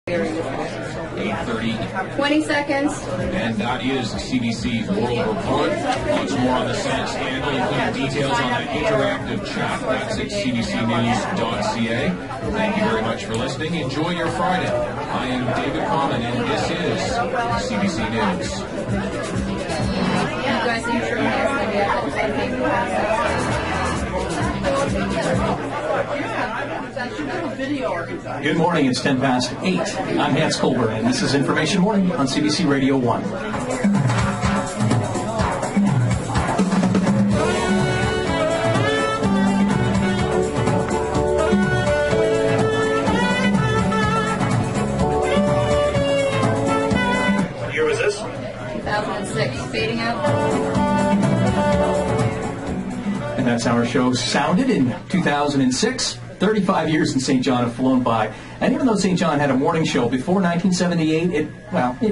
8:30. 20 seconds. And that is the CBC World Report. Lots more on the Senate scandal, including details on that interactive chat. That's at cbcnews.ca. Thank you very much for listening. Enjoy your Friday. I am David Common, and this is CBC News. You guys seem sure Good morning, it's 10 past 8. I'm Hans Colbert, and this is Information Morning on CBC Radio 1. What year was this? 2006. Fading out. And that's how our show sounded in 2006. 35 years in St. John have flown by. And even though St. John had a morning show before 1978, it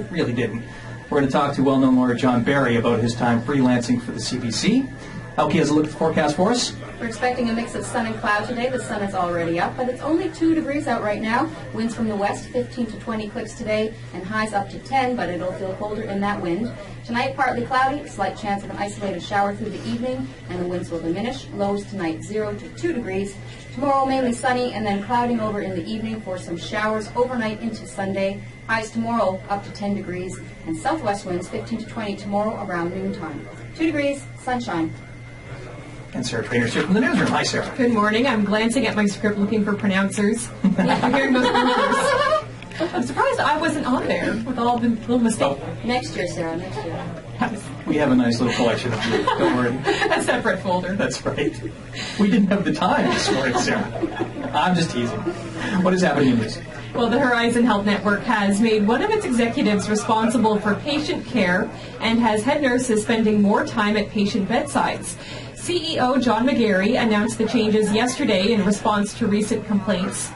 really didn't. We're going to talk to well-known lawyer John Barry about his time freelancing for the CBC. Elke has a look at the forecast for us. We're expecting a mix of sun and cloud today. The sun is already up, but it's only 2 degrees out right now. Winds from the west, 15 to 20 clicks today, and highs up to 10, but it'll feel colder in that wind. Tonight, partly cloudy, slight chance of an isolated shower through the evening, and the winds will diminish. Lows tonight, 0 to 2 degrees. Tomorrow, mainly sunny, and then clouding over in the evening for some showers overnight into Sunday. Highs tomorrow up to 10 degrees, and southwest winds 15 to 20 tomorrow around noontime. 2 degrees, sunshine. And Sarah Trainer's here from the newsroom. Hi, Sarah. Good morning. I'm glancing at my script looking for pronouncers. I'm hearing those rumors. I'm surprised I wasn't on there with all the little mistakes. Next year, Sarah, next year. We have a nice little collection of you. Don't worry. A separate folder. That's right. We didn't have the time this morning, Sarah. I'm just teasing. What is happening in this? Well, the Horizon Health Network has made one of its executives responsible for patient care and has head nurses spending more time at patient bedsides. CEO John McGarry announced the changes yesterday in response to recent complaints.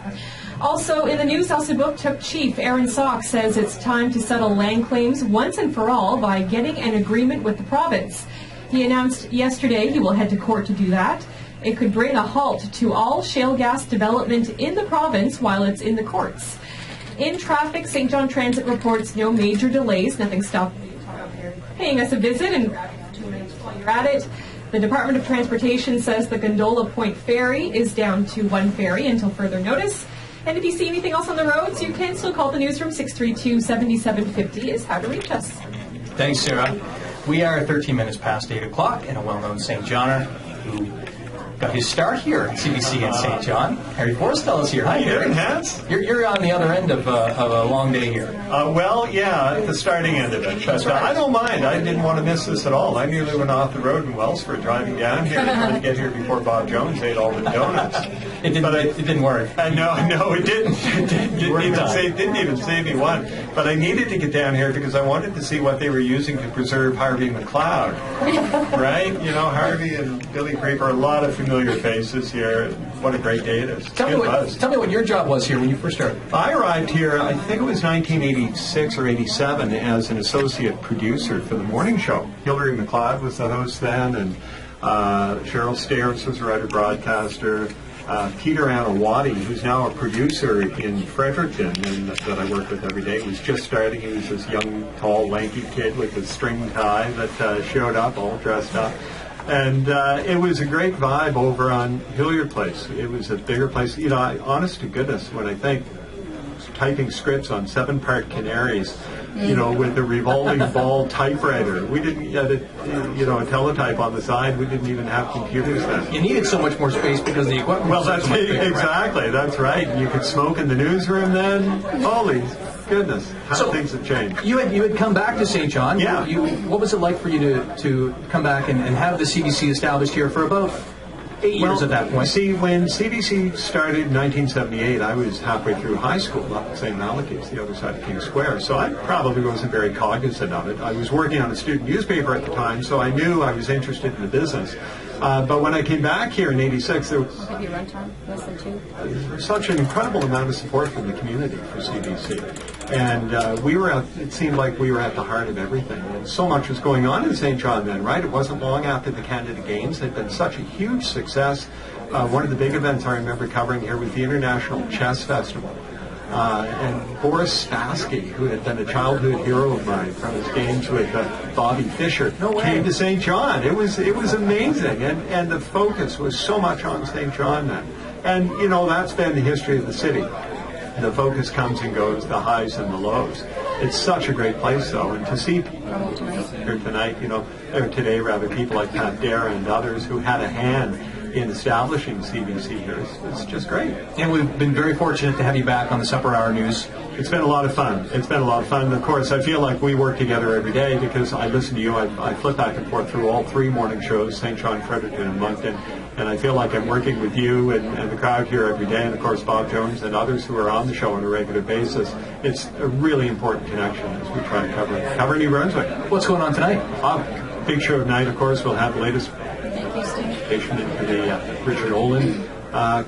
Also in the news, Book Chief Aaron Sock says it's time to settle land claims once and for all by getting an agreement with the province. He announced yesterday he will head to court to do that. It could bring a halt to all shale gas development in the province while it's in the courts. In traffic, St. John Transit reports no major delays. Nothing stopping you paying us a visit and grabbing 2 minutes while you're at it. The Department of Transportation says the Gondola Point Ferry is down to 1 ferry until further notice. And if you see anything else on the roads, you can still call the newsroom. 632-7750 is how to reach us. Thanks, Sarah. We are 13 minutes past 8 o'clock, and a well-known St. Johner who got his start here at CBC in St. John. Harry Forrestal is here. Hi, Harry. Hans? You're on the other end of a long day here. Well, yeah, the starting end of it. But I don't mind. I didn't want to miss this at all. I nearly went off the road in Wellsford driving down here trying to get here before Bob Jones ate all the donuts. It didn't work. No, it didn't. It didn't even save me one. But I needed to get down here because I wanted to see what they were using to preserve Harvey McLeod. Right? You know, Harvey and Billy Creeper, a lot of familiar faces here. What a great day it is. Tell me what your job was here when you first started. I arrived here, I think it was 1986 or 87, as an associate producer for the morning show. Hilary McLeod was the host then, and Cheryl Stairs was a writer-broadcaster. Peter Anawati, who's now a producer in Fredericton and that I work with every day, was just starting. He was this young, tall, lanky kid with a string tie that showed up all dressed up. And it was a great vibe over on Hilliard Place. It was a bigger place. You know, honest to goodness, when I think typing scripts on 7-part Canaries, you know, with the revolving ball typewriter. We didn't get a teletype on the side. We didn't even have computers then. You needed so much more space because the equipment was that's so much bigger, exactly. Right? That's right. You could smoke in the newsroom then. Holy goodness, how things have changed. You had come back to St. John. Yeah. What was it like for you to come back and have the CBC established here for about 8 years at that point? See, when CBC started in 1978, I was halfway through high school up at St. Malachy's, the other side of King Square, so I probably wasn't very cognizant of it. I was working on a student newspaper at the time, so I knew I was interested in the business. But when I came back here in '86, there was such an incredible amount of support from the community for CBC. And it seemed like we were at the heart of everything. And so much was going on in St. John then, right? It wasn't long after the Canada Games. It had been such a huge success. One of the big events I remember covering here was the International Chess Festival. And Boris Spassky, who had been a childhood hero of mine from his games with Bobby Fischer, came to St. John. It was amazing, and the focus was so much on St. John then. And you know, that's been the history of the city. The focus comes and goes, the highs and the lows. It's such a great place, though, and to see here tonight, you know, or today rather, people like Pat Dara and others who had a hand in establishing CBC here, it's just great. And we've been very fortunate to have you back on the Supper Hour News. It's been a lot of fun. It's been a lot of fun. Of course, I feel like we work together every day because I listen to you. I flip back and forth through all three morning shows, St. John, Fredericton, and Moncton. And I feel like I'm working with you and the crowd here every day, and of course Bob Jones and others who are on the show on a regular basis. It's a really important connection as we try to cover New Brunswick. What's going on tonight? Big show tonight, of course. We'll have the latest investigation into the Richard Olin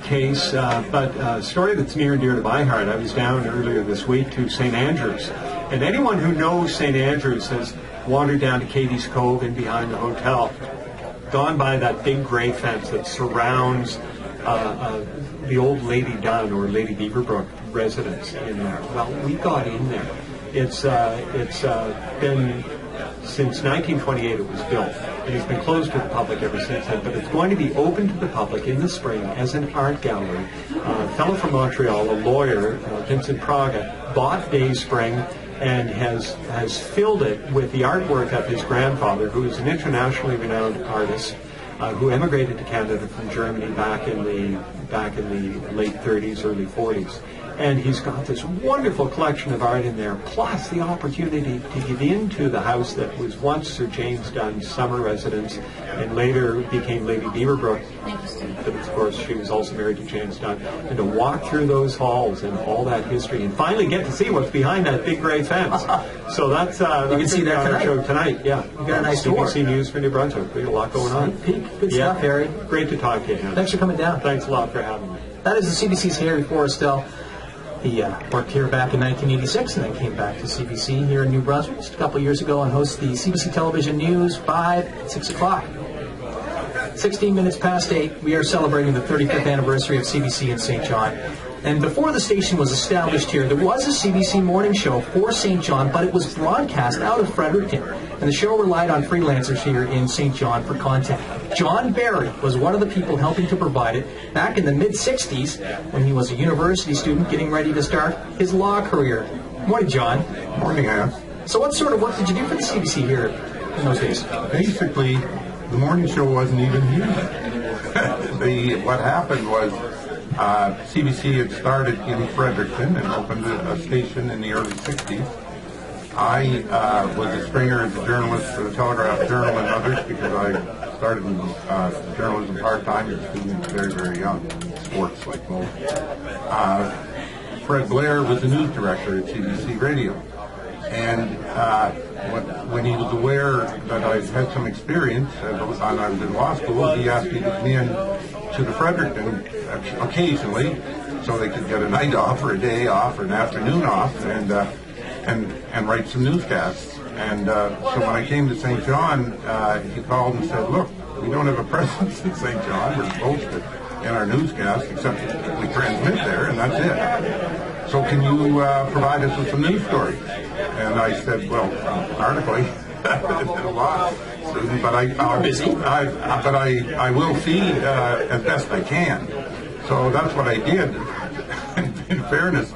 case, but a story that's near and dear to my heart. I was down earlier this week to St. Andrews, and anyone who knows St. Andrews has wandered down to Katie's Cove in behind the hotel, gone by that big gray fence that surrounds the old Lady Dunn or Lady Beaverbrook residence in there. Well, we got in there. It's been since 1928 it was built, and it's been closed to the public ever since then, but it's going to be open to the public in the spring as an art gallery. A fellow from Montreal, a lawyer, Vincent Praga, bought Dayspring and has filled it with the artwork of his grandfather, who is an internationally renowned artist, who emigrated to Canada from Germany back in the late 30s, early 40s. And he's got this wonderful collection of art in there, plus the opportunity to get into the house that was once Sir James Dunn's summer residence and later became Lady Beaverbrook. But of course, she was also married to James Dunn. And to walk through those halls and all that history and finally get to see what's behind that big gray fence. So that's you can see that on our tonight. show tonight. Yeah, You got a nice tour. CBC News for New Brunswick. We got a lot going on. Good stuff, Harry. Great to talk to you, Hannah. Thanks for coming down. Thanks a lot for having me. That is the CBC's Harry Forrestel. He worked here back in 1986 and then came back to CBC here in New Brunswick just a couple of years ago and hosts the CBC Television News 5, 6 o'clock. 16 minutes past 8, we are celebrating the 35th anniversary of CBC in St. John. And before the station was established here, there was a CBC morning show for St. John, but it was broadcast out of Fredericton. And the show relied on freelancers here in St. John for content. John Barry was one of the people helping to provide it back in the mid-60s when he was a university student getting ready to start his law career. Morning, John. Morning, Ann. So what sort of work did you do for the CBC here in those days? Basically, the morning show wasn't even here. What happened was CBC had started in Fredericton and opened a station in the early 60s. I was a stringer as a journalist for the Telegraph Journal and others because I started in journalism part-time as a student very, very young, sports like most. Fred Blair was the news director at CBC Radio. And when he was aware that I had some experience and I was in law school, he asked me to come in to the Fredericton occasionally so they could get a night off or a day off or an afternoon off and write some newscasts. And so when I came to St. John, he called and said, look, we don't have a presence in St. John. We're supposed to in our newscast, except that we transmit there, and that's it. So can you provide us with some news stories? And I said, well, articling, it's a lot, Susan, but I will feed as best I can. So that's what I did. In fairness,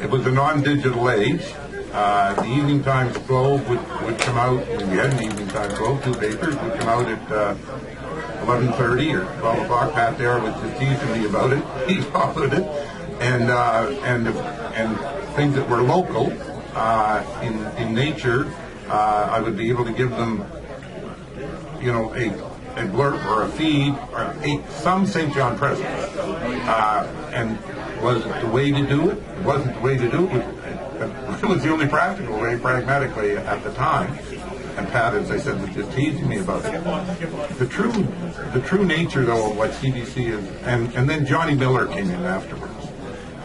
it was a non-digital age. The Evening Times Globe would come out, and we had an Evening Times Globe, two papers, would come out at 11:30 or 12 o'clock. Pat Dara was just teasing me about it. He followed it. And things that were local in nature, I would be able to give them, you know, a blurb or a feed or some St. John presence. And was it the way to do it? It wasn't the way to do it. It was the only practical way, pragmatically, at the time. And Pat, as I said, was just teasing me about it. The true nature, though, of what CBC is, and then Johnny Miller came in afterwards.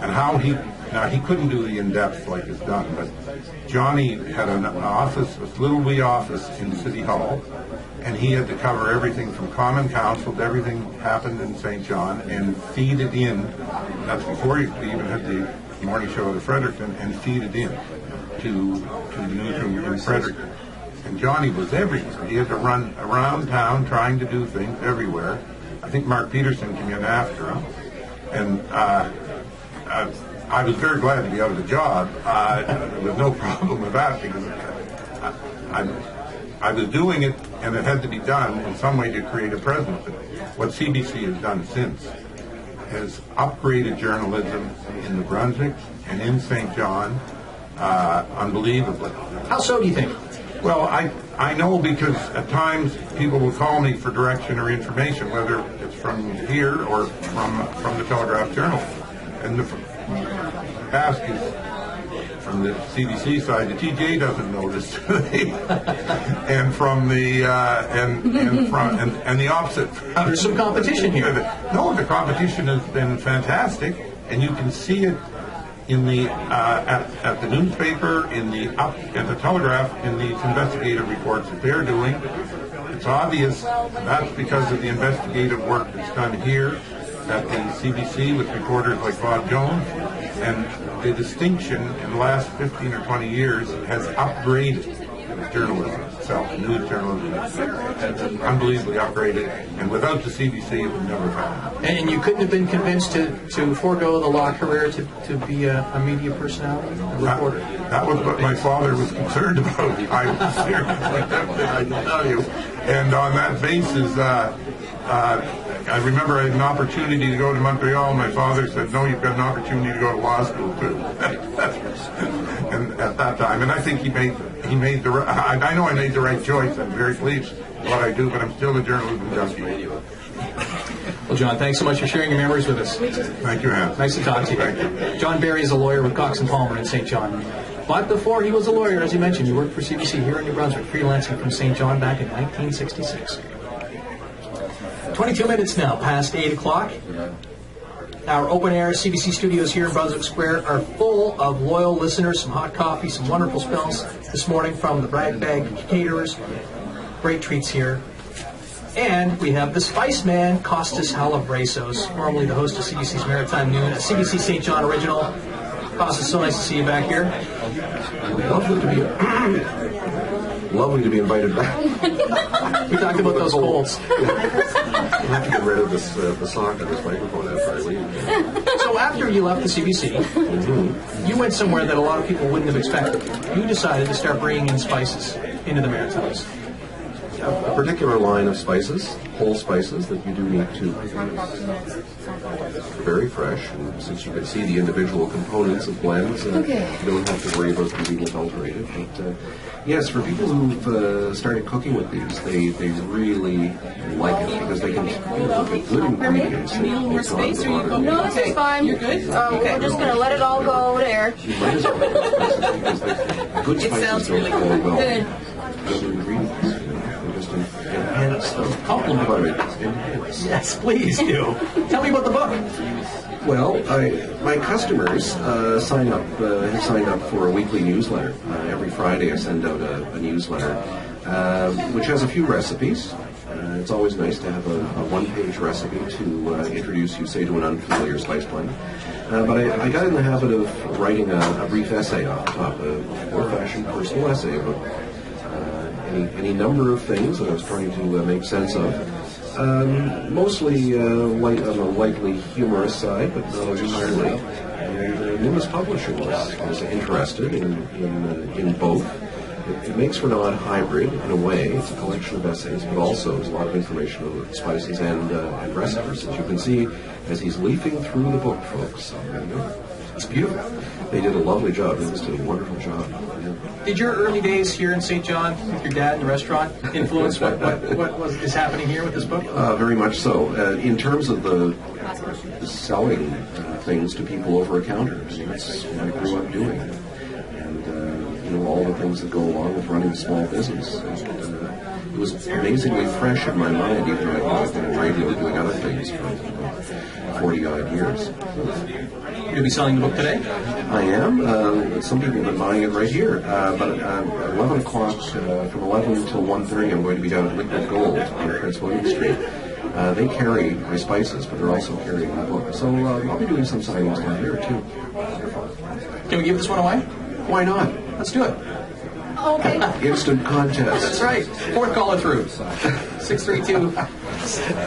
And how he couldn't do the in-depth like it's done, but Johnny had an office, a little wee office in City Hall, and he had to cover everything from Common Council to everything happened in St. John and feed it in. That's before we even had the morning show to Fredericton and feed it in to the newsroom in Fredericton. And Johnny was everywhere. He had to run around town trying to do things everywhere. I think Mark Peterson came in after him. And I was very glad to be out of the job. There was no problem with that because I was doing it and it had to be done in some way to create a presence. What CBC has done since has upgraded journalism in New Brunswick and in St. John unbelievably. How so, do you think? Well, I know because at times people will call me for direction or information, whether it's from here or from the Telegraph Journal. And the ask is from the CBC side, the TJ doesn't know this today, and from the and the opposite. There's some competition here. No, the competition has been fantastic, and you can see it in the at the newspaper, at the Telegraph, in these investigative reports that they're doing. It's obvious that's because of the investigative work that's done here at the CBC with reporters like Bob Jones, and the distinction in the last 15 or 20 years has upgraded journalism itself, news journalism, unbelievably upgraded, and without the CBC it would never have happened. And you couldn't have been convinced to forego the law career to be a media personality, a reporter? That was what my father was concerned about. I was seriously tempted, I can tell you. And on that basis, I remember I had an opportunity to go to Montreal. My father said, "No, you've got an opportunity to go to law school too." And at that time, and I think he made the. I know I made the right choice. I'm very pleased with what I do, but I'm still a journalism junkie. Well, John, thanks so much for sharing your memories with us. Thank you, Hans. Nice to talk to you. Thank you. John Barry is a lawyer with Cox & Palmer in St. John. But before he was a lawyer, as you mentioned, he worked for CBC here in New Brunswick, freelancing from St. John back in 1966. 22 minutes now past 8 o'clock. Our open-air CBC studios here in Brunswick Square are full of loyal listeners, some hot coffee, some wonderful spells this morning from the Bragg Bag caterers. Great treats here. And we have the Spice Man, Costas Halabresos, formerly the host of CBC's Maritime Noon, a CBC St. John original. Costas, so nice to see you back here. Lovely to be invited back. We talked about those colds. I have to get rid of this the sock on this microphone after I leave. So after you left the CBC, you went somewhere that a lot of people wouldn't have expected. You decided to start bringing in spices into the Maritimes. A particular line of spices, whole spices that you do need to very fresh. And since you can see the individual components of blends, you don't have to worry about them being adulterated. But yes, for people who've started cooking with these, they really like it because they can look at good ingredients. More space, or you go? No, this is fine. You're good? We're just going to let it all go there. Good It sounds spices really don't go well Good. with other ingredients. They just enhance them. Compliment. Yes, please do. Tell me about the book. Well, my customers have signed up for a weekly newsletter. Every Friday I send out a newsletter, which has a few recipes. It's always nice to have a one-page recipe to introduce you, say, to an unfamiliar spice blend. But I got in the habit of writing a brief essay off the top, an old-fashioned personal essay about any number of things that I was trying to make sense of. Mostly on a lightly humorous side, but not entirely. And Nimbus Publishing was interested in both. It makes for an odd hybrid in a way. It's a collection of essays, but also there's a lot of information about spices and recipes. As you can see, as he's leafing through the book, folks. It's beautiful. They did a lovely job. They just did a wonderful job. Yeah. Did your early days here in St. John with your dad in the restaurant influence what is happening here with this book? Very much so. In terms of the selling things to people over a counter, that's what I grew up doing. And all the things that go along with running a small business. It was amazingly fresh in my mind, even though I've been in radio doing other things for 40-odd years. You're going to be selling the book today? I am. Some people have been buying it right here. But at 11 o'clock, from 11 until 1:30, I'm going to be down at Liquid Gold on Prince William Street. They carry my spices, but they're also carrying my book. So I'll be doing some signings down here, too. Can we give this one away? Why not? Let's do it. Okay. Instant contest. That's right. Fourth caller through. 632.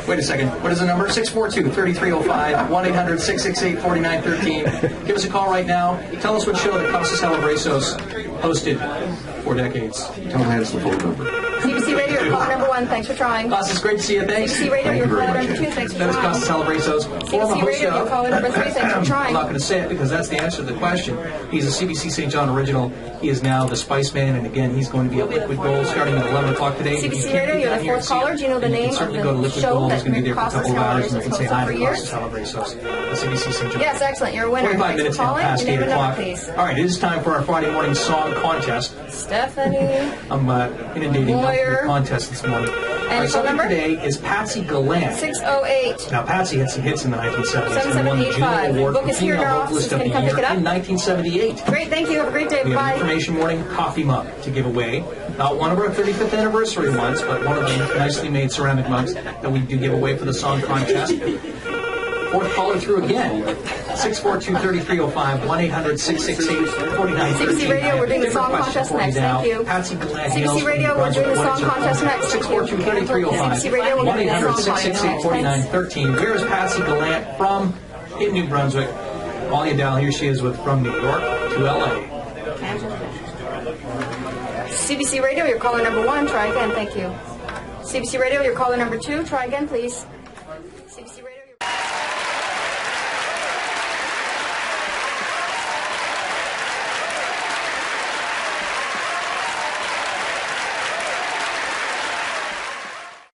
Wait a second. What is the number? 642-3305. 1-800-668-4913. Give us a call right now. Tell us what show that Casa Celebresos hosted for decades. Tell Hans the phone number. CBC Radio, your caller number 1. Thanks for trying. Casa, it's great to see you. Thanks. CBC Radio, Thank your you very caller much, number 2. Thanks for That is trying. Casa Celebresos. Former CBC host Radio, your caller number 3. Thanks for I'm trying. not going to say it because that's the answer to the question. He's a CBC St. John original. He is now the Spice Man, and again, he's going to be at Liquid Gold starting at 11 o'clock today. CBC Radio, you're the fourth caller. Do you know the name of certainly go to the Liquid show Gold. that He's going to be there for a Casa couple of hours, and you can say Celebresos hi hosted to for Casa years? Celebresos, the CBC St. John. Yes, excellent. You're a winner. 45 Thanks minutes for now calling. past Your 8 name and number, o'clock. please. All right, it is time for our Friday morning song contest. Stephanie. I'm inundating Lawyer. the contest this morning. Our phone subject number? today is Patsy Gallant. 608. Now, Patsy had some hits in the 1970s and won the 7785. Juno Award Book for is here in Female our Vocalist offices. of the Can you come Year pick it up? in 1978. Great, thank you. Have a great day. We have an Bye. Information Morning Coffee Mug to give away. Not one of our 35th anniversary ones, but one of the nicely made ceramic mugs that we do give away for the song contest. Fourth caller through again. 642-3305, 1-800-668-4913. CBC Radio, we're doing the song contest next. Thank you. Patsy Gallant. CBC Radio, we're doing the song contest next. 642-3305, CBC Radio, we're doing the song contest next. 1-800-668-4913. Where is Patsy Gallant from? In New Brunswick. All you dial, here she is with From New York to LA. CBC Radio, your caller number 1. Try again. Thank you. CBC Radio, your caller number 2. Try again, please. CBC Radio.